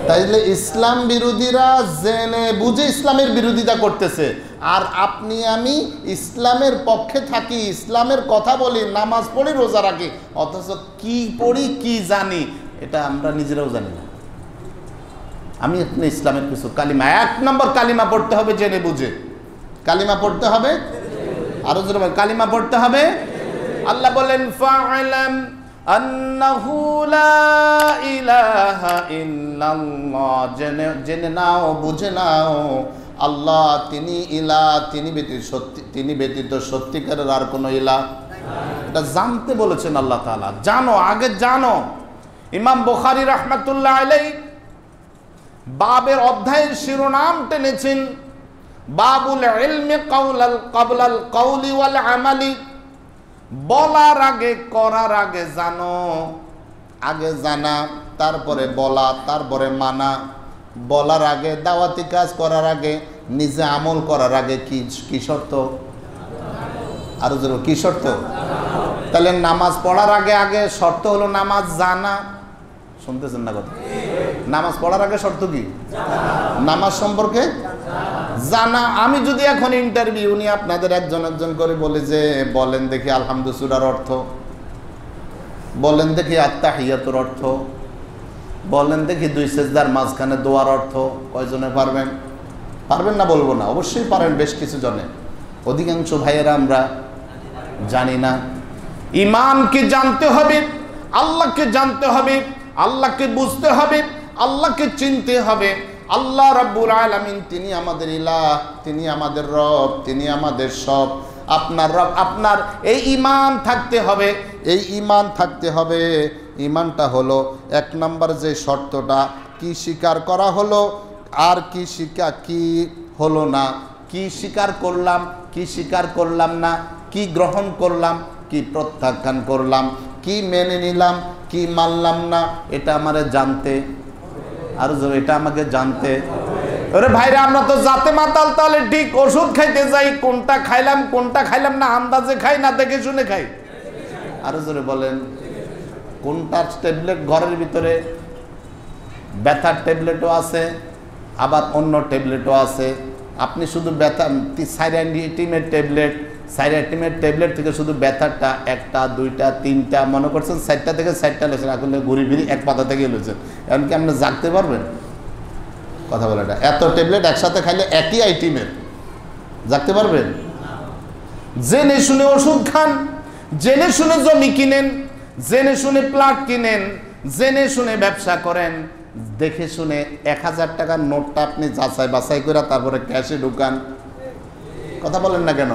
তাইলে ইসলাম বিরোধীরা জেনে বুঝে ইসলামের বিরোধিতা করতেছে, আর আপনি আমি ইসলামের পক্ষে থাকি, ইসলামের কথা বলি, নামাজ পড়ি, রোজা রাখি, অথচ কি পড়ি কি জানি এটা আমরা নিজেরাও জানি না। আমি আপনি ইসলামের কিছু কালিমা, 1 নম্বর কালিমা পড়তে হবে জেনে বুঝে। কালিমা পড়তে হবে, আরো জোরে বলেন, কালিমা পড়তে হবে। আল্লাহ বলেন ফা'লাম আন্নাহু লা ইলাহা ইল্লাল্লাহ, জেনে নাও, বুঝে নাও আল্লাহ তিনি ইলাহ, তিনি ব্যতীত সত্যিকারের আর কোনো ইলাহ। এটা জানতে বলেছেন আল্লাহ তাআলা, জানো, আগে জানো। ইমাম বুখারী রাহমাতুল্লাহ আলাইহি বাবের অধ্যায়ের শিরোনাম টেনেছেন বাবুল ইলমি ক্বাবলাল কওলি ওয়াল আমালি, বলার আগে, করার আগে জানো। আগে জানা, তারপরে বলা, তারপরে মানা। বলার আগে, দাওয়াতি কাজ করার আগে, নিজে আমল করার আগে কি শর্ত? আর কি শর্ত? তাহলে নামাজ পড়ার আগে শর্ত হলো নামাজ জানা। শুনতেছেন না কথা? নামাজ পড়ার আগে শর্ত কি? নামাজ সম্পর্কে জানা। আমি যদি এখন ইন্টারভিউ নিয়ে আপনাদের একজন করে বলি যে বলেন দেখি আলহামদু সূরার অর্থ, বলেন দেখি আত্তাহিয়াতুর অর্থ, বলেন দেখি 2 সেজদার মাঝখানে দোয়ার অর্থ, কয়জনে পারবেন? পারবেন না বলবো না, অবশ্যই পারেন বেশ কিছু জনে। অধিকাংশ ভাইয়েরা আমরা জানি না। ঈমানকে জানতে হবে, আল্লাহকে জানতে হবে, আল্লাহকে বুঝতে হবে, আল্লাহকে চিনতে হবে। আল্লাহ রাব্বুল আলামিন তিনি আমাদের ইলাহ, তিনি আমাদের রব, তিনি আমাদের সব। আপনার রব, আপনার এই ঈমান থাকতে হবে, এই ঈমান থাকতে হবে। ঈমানটা হলো 1 নম্বর যে শর্তটা, কি স্বীকার করা হলো আর কি হলো না, কি স্বীকার করলাম, কি স্বীকার করলাম না, কি গ্রহণ করলাম, কি প্রত্যাখ্যান করলাম, কি মেনে নিলাম, কি মানলাম না, এটা আমারে জানতে, আর এটা আমাকে জানতে। ওরে ভাইরা, আমরা তো জাতে মাতাল, তাহলে ঠিক ওষুধ খাইতে যাই, কোনটা খাইলাম কোনটা খাইলাম না আন্দাজে খাই না দেখে শুনে খাই। আরো জোরে বলেন, কোনটা ট্যাবলেট ঘরের ভিতরে, ব্যথার ট্যাবলেটও আছে, আবার অন্য ট্যাবলেটও আছে। আপনি শুধু ব্যথা সাইরাটিমের ট্যাবলেট থেকে শুধু ব্যথাটা 1টা 2টা 3টা মনে করছেন, 4টা থেকে 4টা লেছেন, আসলে ঘুরি ফিরি 1 পাতা থেকে লেছেন। এমনকি আপনি জাগতে পারবেন? কথা বলে এটা, এত ট্যাবলেট একসাথে খাইলে একই আইটেমের জাগতে পারবেন? জেনে শুনে ওষুধ খান, জেনে শুনে জমি কিনেন, জেনে শুনে প্লট কিনেন, জেনে শুনে ব্যবসা করেন, দেখে শুনে 1000 টাকার নোটটা আপনি যাচাই বাছাই করে তারপরে ক্যাশে ঢুকান। কথা বলেন না কেন?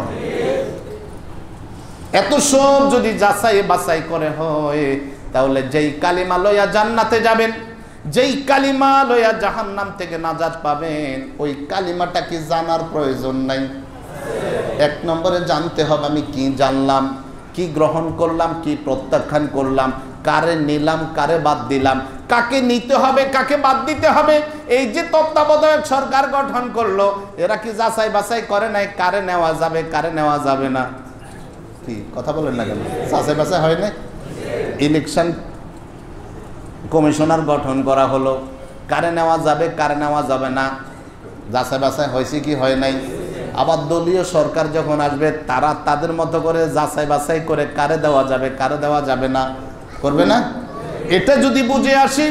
এত সব যদি যাচাই বাছাই করে হয়, তাহলে যেই কালিমা লইয়া জান্নাতে যাবেন, যেই কালিমা লইয়া জাহান্নাম থেকে নাজাত পাবেন, ওই কালিমাটা কি জানার প্রয়োজন নাই? 1 নম্বরে জানতে হবে আমি কি জানলাম, কি গ্রহণ করলাম, কি প্রত্যাখ্যান করলাম, কারে নিলাম, কারে বাদ দিলাম, কাকে নিতে হবে, কাকে বাদ দিতে হবে। এই যে তত্ত্বাবধায়ক সরকার গঠন করলো, এরা কি যাচাই বাছাই করে নাই কারে নেওয়া যাবে, কারে নেওয়া যাবে না? কি কথা বলেন না কেন? যাচাই বাছাই হয় না? ইলেকশন কমিশনার গঠন করা হলো, কারে নেওয়া যাবে, কারে নেওয়া যাবে না, যাচাই বাছাই হয়েছে কি হয় নাই? আবার দলীয় সরকার যখন আসবে, তারা তাদের মতো করে যাচাই বাছাই করে কারে দেওয়া যাবে, কারে দেওয়া যাবে না, করবে না? এটা যদি বুঝে আসি,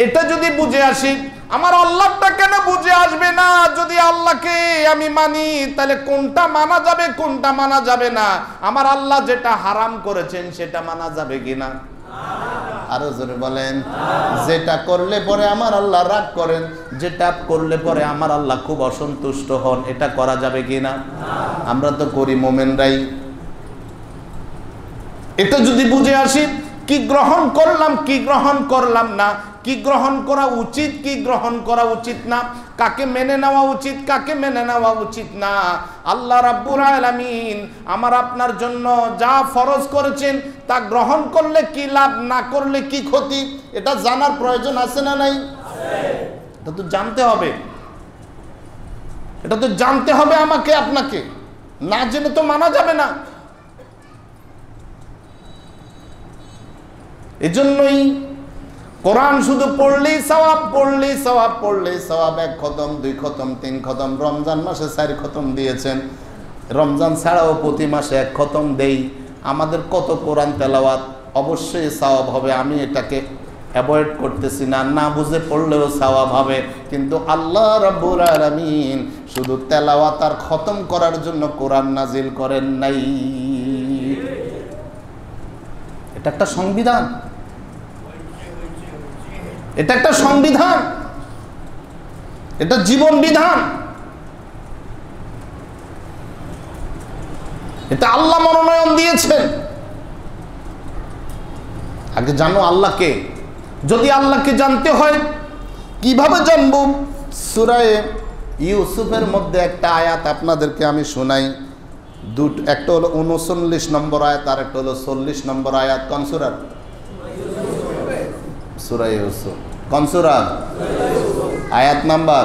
এটা যদি বুঝে আসি, আমার আল্লাহটা কেন বুঝে আসবে না? যদি আল্লাহকে আমি মানি, তাহলে কোনটা মানা যাবে, কোনটা মানা যাবে না? আমার আল্লাহ যেটা হারাম করেছেন সেটা মানা যাবে কিনা? আরো জোরে বলেন। যেটা করলে পরে আমার আল্লাহ রাগ করেন, যেটা করলে পরে আমার আল্লাহ খুব অসন্তুষ্ট হন, এটা করা যাবে কিনা? আমরা তো করি মোমেনরাই। এটা যদি বুঝে আসি, কি গ্রহণ করলাম, কি গ্রহণ করলাম না, কি গ্রহণ করা উচিত, কি গ্রহণ করা উচিত না, কাকে মেনে নেওয়া উচিত, কাকে মেনে নেওয়া উচিত না। আল্লাহ রাব্বুল আলামিন আমার আপনার জন্য যা ফরজ করেছেন তা গ্রহণ করলে কি লাভ, না করলে কি ক্ষতি, এটা জানার প্রয়োজন আছে না নাই? এটা তো জানতে হবে, এটা তো জানতে হবে আমাকে আপনাকে, না জেনে তো মানা যাবে না। এজন্যই কোরআন শুধু পড়লেই সওয়াব, পড়লেই সওয়াব, পড়লেই সওয়াব। 1 খতম 2 খতম 3 খতম, রমজান মাসে 4 খতম দিয়েছেন, রমজান ছাড়াও প্রতি মাসে 1 খতম দেই। আমাদের কত কোরআন তেলাওয়াত, অবশ্যই সওয়াব হবে। আমি এটাকে অ্যাভয়েড করতেছি না, না বুঝে পড়লেও সওয়াব হবে। কিন্তু আল্লাহ রাব্বুল আলামিন শুধু তেলাওয়াত আর খতম করার জন্য কোরআন নাজিল করেন নাই। এটা একটা সংবিধান, এটা একটা সংবিধান, এটা জীবন বিধান। এটা আল্লাহ মনোনয়ন দিয়েছেন। আগে জানো আল্লাহকে। যদি আল্লাহকে জানতে হয় কিভাবে জানবো? সূরা ইউসুফের মধ্যে একটা আয়াত আপনাদেরকে আমি শোনাই। একটা হলো 39 নম্বর আয়াত, আর একটা হলো 40 নম্বর আয়াত। কোন সূরা? সূরা ইউসুফ। কোন সূরা? আয়াত নাম্বার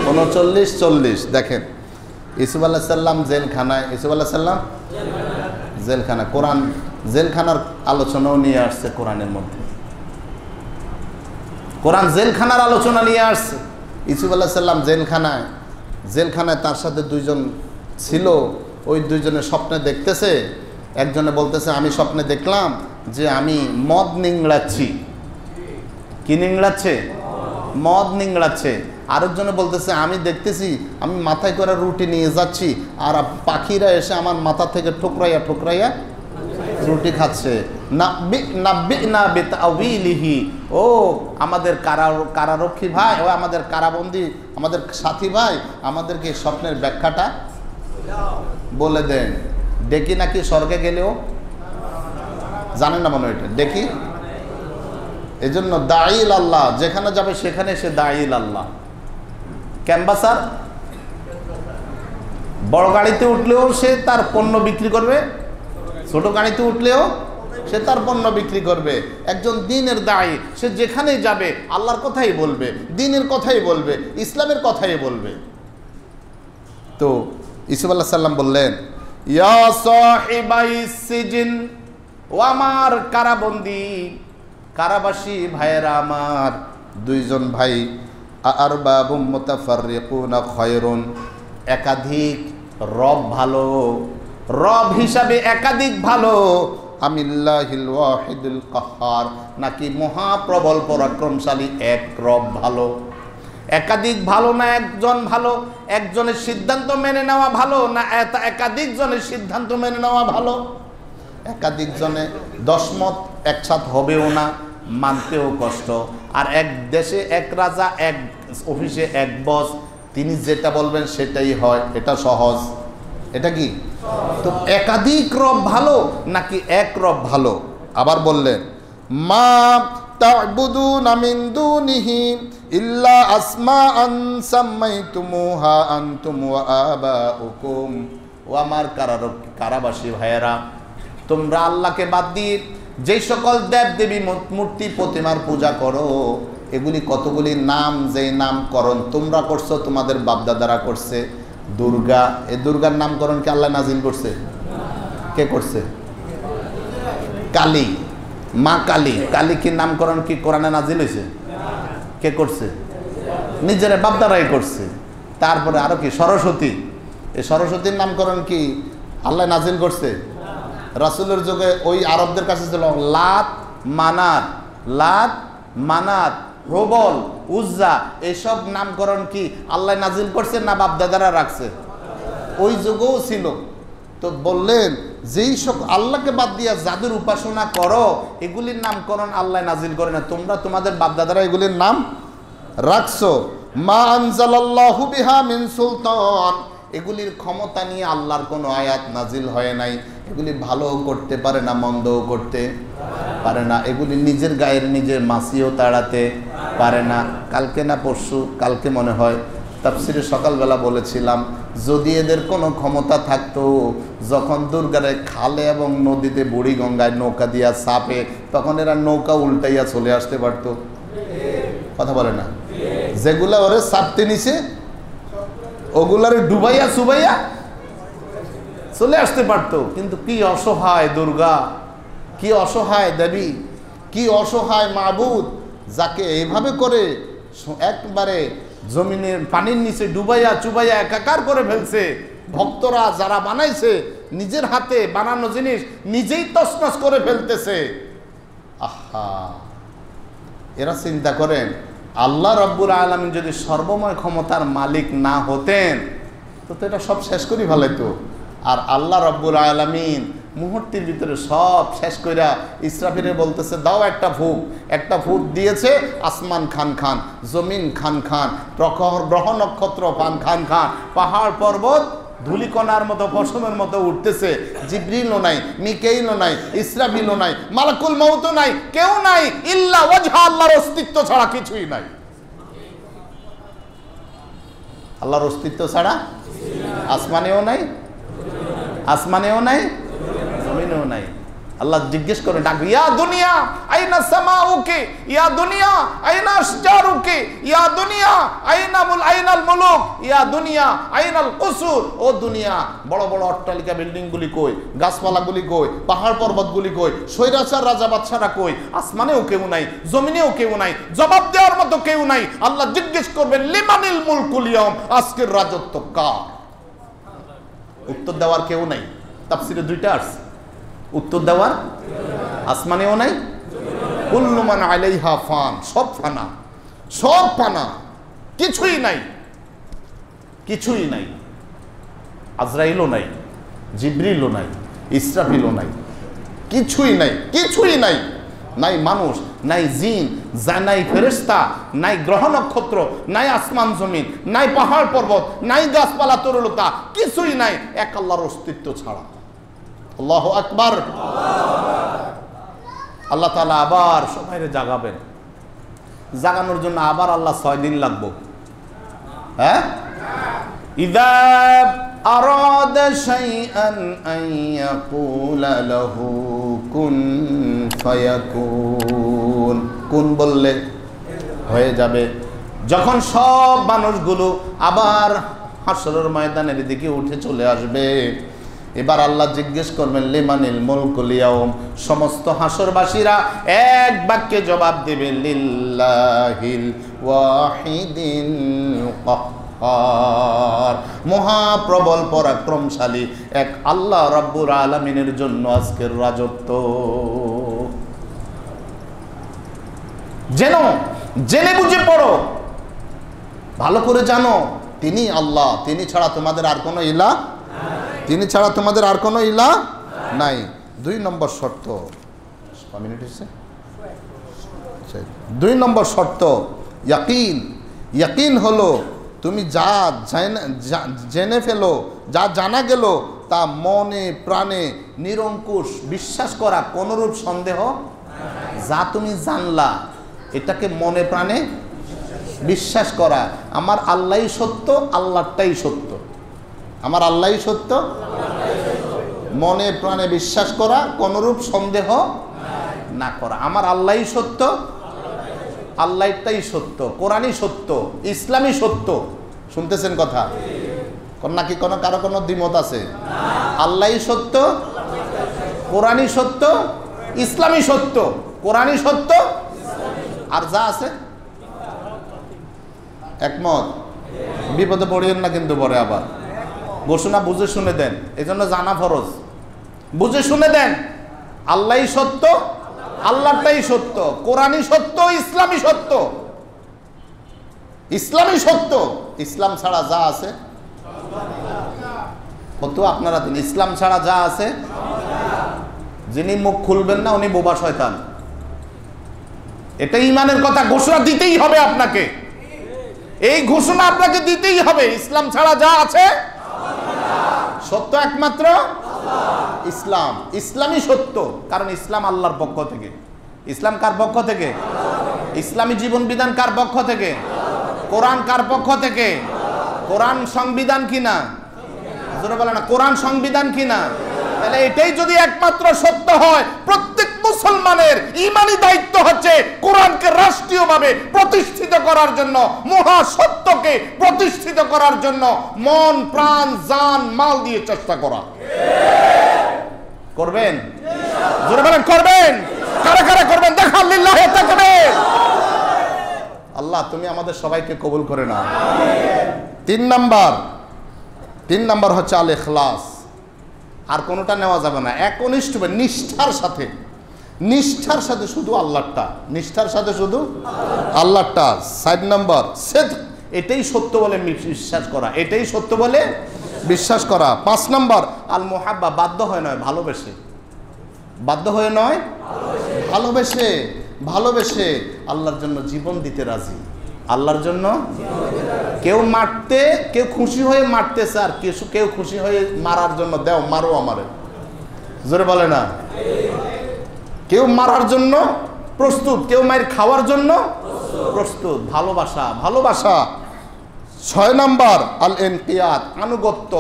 39 40। দেখেন, ইউসুফ আলাইহিস সালাম জেলখানায়, ইউসুফ আলাইহিস সালাম জেলখানা, কোরআন জেলখানার আলোচনাও নিয়ে আসছে কোরআনের মধ্যে। কোরআন জেলখানার আলোচনা নিয়ে আসছে। ইউসুফ আলাইহিস সালাম জেলখানায় তার সাথে দুইজন ছিল। ওই দুইজনে স্বপ্নে দেখতেছে। একজনে বলতেছে আমি স্বপ্নে দেখলাম যে আমি মদ নিংড়াচ্ছি। কি নিংড়াচ্ছে? মদ নিংড়াচ্ছে। আরেকজনে বলতেছে আমি দেখতেছি আমি মাথায় করে রুটি নিয়ে যাচ্ছি, আর পাখিরা এসে আমার মাথা থেকে ঠুকরাইয়া ঠুকরাইয়া রুটি খাচ্ছে। নাব্বিনা বিতাউইলিহি, ও আমাদের কারারক্ষী ভাই, ও আমাদের কারাবন্দী, আমাদের সাথী ভাই, আমাদেরকে স্বপ্নের ব্যাখ্যাটা বলে দেন। ডেকি নাকি স্বর্গে গেলেও জানেন না মনে হয়, এটা ডেকি। এই জন্য দাঈল আল্লাহ, যেখানে যাবে সেখানে সে দাঈল আল্লাহ। ক্যানভাসার বড় গাড়িতে উঠলেও সে তার পণ্য বিক্রি করবে, ছোট গাড়িতে উঠলেও সে তার পণ্য বিক্রি করবে। একজন দ্বীনের দায়ী, সে যেখানেই যাবে আল্লাহর কথাই বলবে, দ্বীনের কথাই বলবে, ইসলামের কথাই বলবে। তো ইউসুফ আলাইহিস সালাম বললেন, ইয়া সাহিবাইস সিজিন, ও আমার কারাবন্দী, কারাবাসী ভাইয়েরা আমার, দুইজন ভাই, আরবাবুম মুতাফাররিকুনা খায়রুন, একাধিক রব ভালো, রব হিসাবে একাধিক ভালো, আমিল্লাহিল ওয়াহিদুল কাহ্হার, নাকি মহাপ্রবল পরাক্রমশালী এক রব ভালো? একাধিক ভালো না একজন ভালো? একজনের সিদ্ধান্ত মেনে নেওয়া ভালো না একাধিক জনের সিদ্ধান্ত মেনে নেওয়া ভালো? একাধিক জনে 10 মত একসাথ হবেও না, মানতেও কষ্ট। আর এক দেশে এক রাজা, এক অফিসে এক বস, তিনি যেটা বলবেন সেটাই হয়, এটা সহজ। এটা কি? তো একাধিক রব ভালো নাকি এক রব ভালো? আবার বললেন, মা তা'বুদুনা মিন দুনিহি ইল্লা আসমাআন সাম্মাইতুমুহা আনতুম ওয়া আবাউকুম। ও আমার কারাবাসী ভাইয়েরা, তোমরা আল্লাহকে বাদ দিয়ে যেই সকল দেব দেবী মূর্তি প্রতিমার পূজা করো, এগুলি কতগুলি নাম, যেই নামকরণ তোমরা করছো, তোমাদের বাপদাদারা করছে। দুর্গা, এই দুর্গার নামকরণ কি আল্লাহ নাজিল করছে? কে করছে? কালী, মা কালী, কালী কি নামকরণ কি কোরআনে নাজিল হয়েছে? কে করছে? নিজের বাপদাদারাই করছে। তারপরে আরো কি? সরস্বতী, এই সরস্বতীর নামকরণ কি আল্লাহ নাজিল করছে? রাসূলের যুগে ওই আরবদের কাছে ছিল লাত মানাত, প্রবল, উজ্জা, এসব নামকরণ কি আল্লাহ নাজিল করছে না বাপদাদারা রাখছে? ওই যুগেও ছিল। তো বললেন যেই সব আল্লাহকে বাদ দিয়া যাদের উপাসনা করো, এগুলির নামকরণ আল্লাহ নাজিল করে না, তোমরা তোমাদের বাপদাদারা এগুলির নাম রাখছো। মা আনজালাল্লাহু বিহা মিন সুলতান, এগুলির ক্ষমতা নিয়ে আল্লাহর কোনো আয়াত নাজিল হয় নাই। এগুলি ভালোও করতে পারে না, মন্দও করতে পারে না। এগুলি নিজের গায়ের নিজের মাসিও তাড়াতে পারে না। কালকে না পরশু, কালকে মনে হয় তাফসিরে সকালবেলা বলেছিলাম, যদি এদের কোনো ক্ষমতা থাকতো, যখন দুর্গারে খালে এবং নদীতে বুড়ি গঙ্গায় নৌকা দিয়া চাপে, তখন এরা নৌকা উল্টাইয়া চলে আসতে পারতো। কথা বলে না? যেগুলা ওরে চাপতে নিছে ওগুলারে ডুবাইয়া চুবাইয়া চলে আসতে পারতো। কিন্তু কি অসহায় দুর্গা, কি অসহায় দেবী, কি অসহায় মাবুদ, যাকে এইভাবে করে একবারে জমিনের পানির নিচে ডুবাইয়া চুবাইয়া একাকার করে ফেলছে। ভক্তরা যারা বানাইছে, নিজের হাতে বানানো জিনিস নিজেই তছনছ করে ফেলতেছে। আহা, এরা চিন্তা করেন আল্লাহ রাব্বুল আলামিন যদি সর্বময় ক্ষমতার মালিক না হতেন তো এটা সব শেষ করি ফেলাইতো। আর আল্লাহ রাব্বুল আলামিন মুহূর্তের ভিতরে সব শেষ কইরা ইসরাফিলে বলতেছে দাও একটা ফুক। একটা ফুক দিয়েছে, আসমান খান খান, জমিন খান খান, গ্রহ নক্ষত্র খান খান, পাহাড় পর্বত ধুলিকণার মতো পশমের মতো উঠতেছে। জিবরিলও নাই, মিকাইলও নাই, ইসরাফিলও নাই, মালাকুল মউতও নাই, কেউ নাই, ইল্লা ওয়াজহা, আল্লাহর অস্তিত্ব ছাড়া কিছুই নাই। আল্লাহর অস্তিত্ব ছাড়া আসমানেও নাই, আসমানেও নাই, জমিনেও নাই। আল্লাহ জিজ্ঞেস করে ডাক, ইয়া দুনিয়া আইনা সামাউকে, ইয়া দুনিয়া আইনা আশজারুকে, ইয়া দুনিয়া আইনাল মুলুক, ইয়া দুনিয়া আইনাল কুসুর। ও দুনিয়া, বড় বড় অট্টালিকা বিল্ডিংগুলি কই, গাছপালাগুলি কই, পাহাড় পর্বতগুলি কই, স্বৈরাচার রাজা বাদশারা কই? আসমানেও কেউ নাই, জমিনেও কেউ নাই, জবাব দেওয়ার মতো কেউ নাই। আল্লাহ জিজ্ঞেস করবেন লিমানিল মুলকুল ইয়াউম, আজকের রাজত্ব কার? উত্তর দেওয়ার কেউ নাই। তাফসিরে দুইটা আসছে, উত্তর দেওয়ার আসমানেও নাই, কুল্লু মান আলাইহা ফান, সব ফানা, সব ফানা, কিছুই নাই, কিছুই নাই। আজরাইলও নাই, জিবরিলও নাই, ইসরাফিলও নাই, কিছুই নাই, কিছুই নাই। নাই মানুষ, নাই জিন, নাই ফেরেশতা, নাই গ্রহ নক্ষত্র, নাই আসমান জমিন, নাই পাহাড় পর্বত, নাই গাছপালা তরুলতা, কিছুই নাই এক আল্লাহর অস্তিত্ব ছাড়া। আল্লাহু আকবার। আল্লাহ তাআলা আবার সবাইরে জাগাবেন। জাগানোর জন্য আবার আল্লাহ 6 দিন লাগবে। হ্যাঁ, ইযা আরাদা শাইআন আন ইয়াকুলা লাহু কুন ফায়াকুন। কুন বললে হয়ে যাবে। যখন সব মানুষগুলো আবার হাশরের ময়দানের দিকে উঠে চলে আসবে, এবার আল্লাহ জিজ্ঞেস করবেন লিমানিল মুলকুল ইয়াউম, সমস্ত হাশরবাসীরা এক বাক্যে জবাব দেবে লিল্লাহিল ওয়াহিদিল কাহ্হার, মহাপ্রবল পরাক্রমশালী এক আল্লাহ রাব্বুল আলামিনের জন্য আজকের রাজত্ব। জেনে বুঝে পড়ো, ভালো করে জানো তিনি আল্লাহ, তিনি ছাড়া তোমাদের আর কোনো ইলাহ, তিনি ছাড়া তোমাদের আর কোনো ইলাহ নাই। 2 নম্বর শর্ত, 2 নম্বর শর্ত ইয়াকিন। ইয়াকিন হলো তুমি যা জেনে ফেলো, যা জানা গেল তা মনে প্রাণে নিরঙ্কুশ বিশ্বাস করা, কোনরূপ সন্দেহ। যা তুমি জানলা এটাকে মনে প্রাণে বিশ্বাস করা, আমার আল্লাহই সত্য, আল্লাহটাই সত্য, আমার আল্লাহই সত্য, মনে প্রাণে বিশ্বাস করা, কোনরূপ সন্দেহ না করা। আমার আল্লাহই সত্য, আল্লাহটাই সত্য, কোরআনই সত্য, ইসলামই সত্য। শুনতেছেন কথা? নাকি কারো কোনো দ্বিমত আছে? আল্লাহই সত্য, কোরআনই সত্য, ইসলামই সত্য, কোরআনই সত্য, আর যা আছে একমত। বিপদে পড়িয়েন না কিন্তু পরে আবার। ঘোষণা বুঝে শুনে দেন, এজন্য জানা ফরজ। বুঝে শুনে দেন, আল্লাহই সত্য, আল্লাহটাই সত্য, কোরআনই সত্য, ইসলামই সত্য, ইসলামই সত্য। ইসলাম ছাড়া যা আছে কত আপনারা দিন, ইসলাম ছাড়া যা আছে, যিনি মুখ খুলবেন না উনি বোবা শয়তান। এটা ঈমানের কথা, ঘোষণা দিতেই হবে আপনাকে, এই ঘোষণা আপনাকে দিতেই হবে। ইসলাম ছাড়া যা আছে সত্য একমাত্র ইসলাম, ইসলামই সত্য। কারণ ইসলাম আল্লাহর পক্ষ থেকে। ইসলাম কার পক্ষ থেকে? ইসলামী জীবন বিধান কার পক্ষ থেকে? কোরআন কার পক্ষ থেকে? কোরআন সংবিধান কিনা? জোরে বলে না, কোরআন সংবিধান কিনা? তাহলে এটাই যদি একমাত্র সত্য হয়, প্রত্যেক মুসলমানের ঈমানি দায়িত্ব হচ্ছে কোরআনকে রাষ্ট্রীয়ভাবে প্রতিষ্ঠিত করার জন্য, মহা সত্যকে প্রতিষ্ঠিত করার জন্য মন প্রাণ জান মাল দিয়ে চেষ্টা করা। করবেন? জোরে বলেন করবেন? কারা কারা করবেন? দেখা লিল্লাহি তাকবীর। আল্লাহ তুমি আমাদের সবাইকে কবুল করে নাও। 3 নাম্বার হচ্ছে আল ইখলাস। আর কোনোটা নেওয়া যাবে না, একনিষ্ঠভাবে নিষ্ঠার সাথে নিষ্ঠার সাথে শুধু আল্লাহটা, নিষ্ঠার সাথে শুধু আল্লাহটা। 7 নম্বর সিদক, এটাই সত্য বলে বিশ্বাস করা, এটাই সত্য বলে বিশ্বাস করা। 5 নম্বর আল মুহাব্বা, বাধ্য হয়ে নয়, ভালোবেসে, বাধ্য হয়ে নয়, ভালোবেসে, ভালোবেসে আল্লাহর জন্য জীবন দিতে রাজি, আল্লাহর জন্য। কেউ মারতে, কেউ খুশি হয়ে মারতেছে, আর কেউ খুশি হয়ে মারার জন্য, দেও মারো আমারে, জোরে বলে না। কেউ মারার জন্য প্রস্তুত, কেউ মায়ের খাওয়ার জন্য প্রস্তুত। ভালোবাসা, ভালোবাসা। 6 নম্বর আল ইনকিয়াদ, আনুগত্য,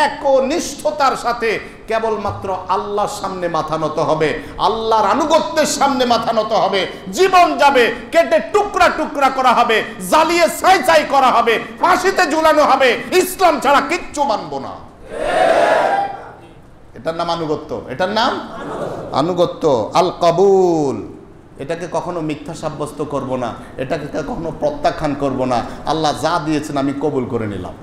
একনিষ্ঠতার সাথে কেবলমাত্র আল্লাহর সামনে মাথা নত হবে, আল্লাহর আনুগত্যের সামনে মাথা নত হবে। জীবন যাবে, কেটে টুকরা টুকরা করা হবে, জ্বালিয়ে ছাই ছাই করা হবে, ফাঁসিতে ঝুলানো হবে, ইসলাম ছাড়া কিচ্ছু মানব না। এটার নাম আনুগত্য, এটার নাম আনুগত্য। আল কবুল, এটাকে কখনো মিথ্যা সাব্যস্ত করব না, এটাকে কখনো প্রত্যাখ্যান করব না। আল্লাহ যা দিয়েছেন আমি কবুল করে নিলাম।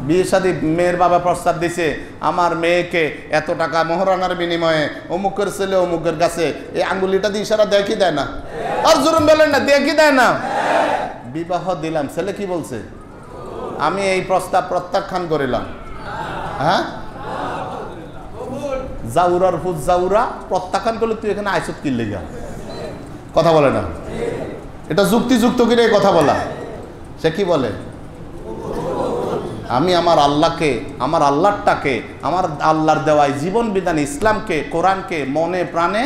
বিয়ে শাদী, মেয়ের বাবা প্রস্তাব দিছে, আমার মেয়েকে এত টাকা মোহরানার বিনিময়ে অমুকের ছেলে অমুকের কাছে, এই আঙ্গুলিটা দিয়ে ইশারা দেয় কি দেয় না? আর জোরে বলেন না, দেয় কি দেয় না? বিবাহ দিলাম, ছেলে কি বলছে? আমি এই প্রস্তাব প্রত্যাখ্যান করিলাম। হ্যাঁ, জাউরার ফুজ জাউরা প্রত্যাখ্যান করলে তুই এখানে আইসত কিনলে গা, কথা বলে না। এটা যুক্তিযুক্ত কিনে কথা বলা। সে কি বলে? আমি আমার আল্লাহকে, আমার আল্লাহটাকে, আমার আল্লাহর দেওয়ায় জীবন বিধান ইসলামকে, কোরআনকে মনে প্রাণে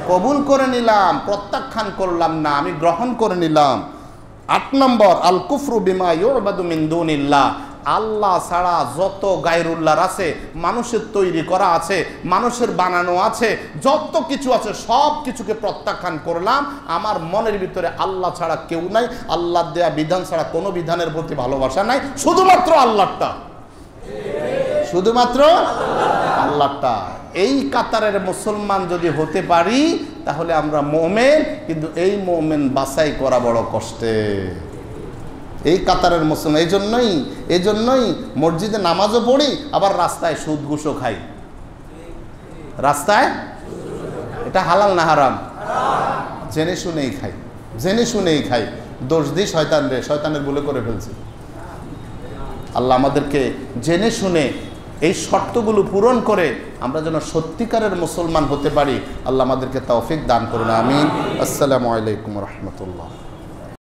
কবুল করে নিলাম, প্রত্যাখ্যান করলাম না, আমি গ্রহণ করে নিলাম। 8 নম্বর আল কুফরু বিমা ইউবাদু মিন দুনিল্লাহ, আল্লাহ ছাড়া যত গায়রুল্লাহর আছে, মানুষের তৈরি করা আছে, মানুষের বানানো আছে, যত কিছু আছে সব কিছুকে প্রত্যাখ্যান করলাম। আমার মনের ভিতরে আল্লাহ ছাড়া কেউ নাই, আল্লাহর দেয়া বিধান ছাড়া কোনো বিধানের প্রতি ভালোবাসা নাই, শুধুমাত্র আল্লাহটা, শুধুমাত্র আল্লাহটা। এই কাতারের মুসলমান যদি হতে পারি তাহলে আমরা মুমিন, কিন্তু এই মুমিন বাছাই করা বড় কষ্টে। এই কাতারের মুসলমান, এই জন্যই মসজিদে নামাজও পড়ি, আবার রাস্তায় সুদ ঘুষও খাই। রাস্তায়, এটা হালাল না হারাম? জেনে শুনেই খাই, জেনে শুনেই খাই। দোষ দিই শয়তানরে, শয়তানের ভুলে করে ফেলছি। আল্লাহ আমাদেরকে জেনে শুনে এই শর্তগুলো পূরণ করে আমরা যেন সত্যিকারের মুসলমান হতে পারি, আল্লাহ আমাদেরকে তৌফিক দান করুন, আমিন। আসসালামু আলাইকুম রহমতুল্লাহ।